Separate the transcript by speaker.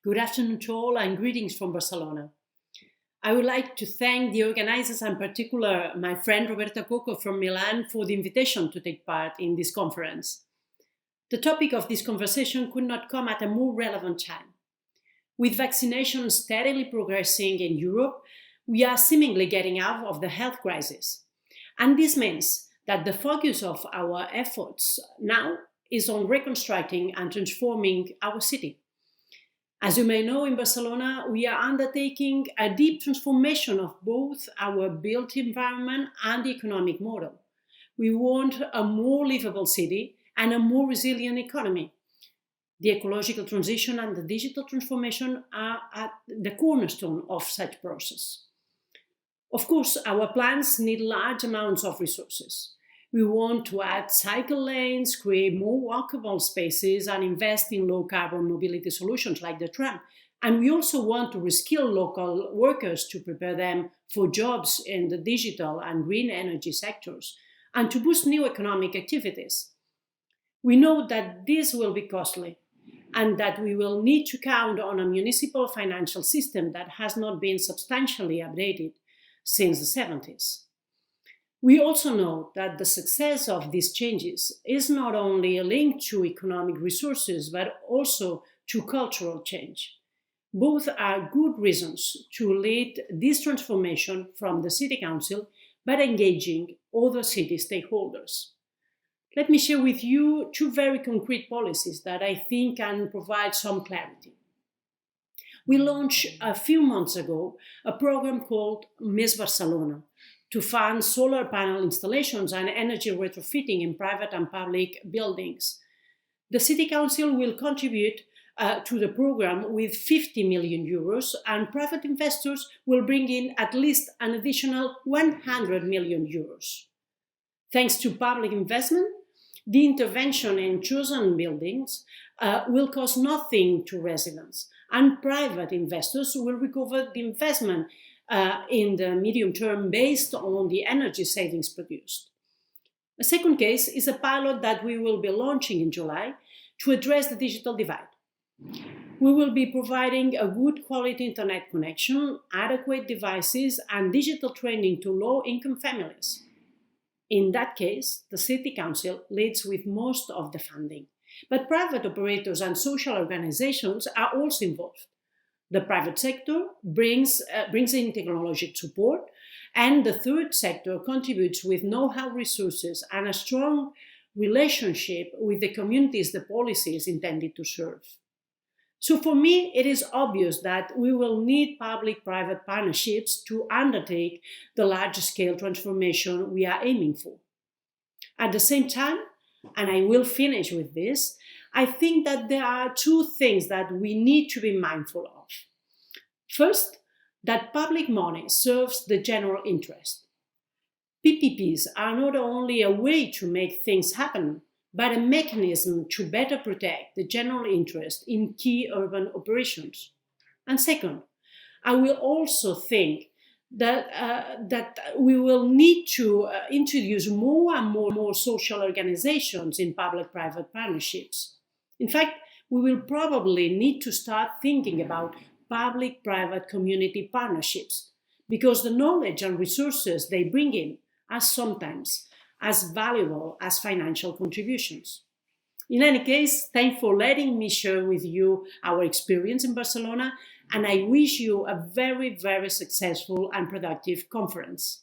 Speaker 1: Good afternoon to all and greetings from Barcelona. I would like to thank the organizers, and in particular my friend Roberta Coco from Milan, for the invitation to take part in this conference. The topic of this conversation could not come at a more relevant time. With vaccination steadily progressing in Europe, we are seemingly getting out of the health crisis. And this means that the focus of our efforts now is on reconstructing and transforming our city. As you may know, in Barcelona, we are undertaking a deep transformation of both our built environment and the economic model. We want a more livable city and a more resilient economy. The ecological transition and the digital transformation are at the cornerstone of such process. Of course, our plans need large amounts of resources. We want to add cycle lanes, create more walkable spaces, and invest in low-carbon mobility solutions like the tram. And we also want to reskill local workers to prepare them for jobs in the digital and green energy sectors, and to boost new economic activities. We know that this will be costly, and that we will need to count on a municipal financial system that has not been substantially updated since the 70s. We also know that the success of these changes is not only linked to economic resources, but also to cultural change. Both are good reasons to lead this transformation from the City Council by engaging other city stakeholders. Let me share with you two very concrete policies that I think can provide some clarity. We launched a few months ago a program called UNECE Barcelona, to fund solar panel installations and energy retrofitting in private and public buildings. The City Council will contribute to the program with 50 million euros, and private investors will bring in at least an additional 100 million euros. Thanks to public investment, the intervention in chosen buildings will cost nothing to residents, and private investors will recover the investment in the medium term based on the energy savings produced. A second case is a pilot that we will be launching in July to address the digital divide. We will be providing a good quality internet connection, adequate devices, and digital training to low-income families. In that case, the City Council leads with most of the funding, but private operators and social organizations are also involved. The private sector brings in technological support, and the third sector contributes with know-how, resources, and a strong relationship with the communities the policy is intended to serve. So for me, it is obvious that we will need public-private partnerships to undertake the large-scale transformation we are aiming for. At the same time, and I will finish with this, I think that there are two things that we need to be mindful of. First, that public money serves the general interest. PPPs are not only a way to make things happen, but a mechanism to better protect the general interest in key urban operations. And second, I will also think that we will need to introduce more and more social organizations in public-private partnerships. In fact, we will probably need to start thinking about public-private community partnerships, because the knowledge and resources they bring in are sometimes as valuable as financial contributions. In any case, thanks for letting me share with you our experience in Barcelona, and I wish you a very, very successful and productive conference.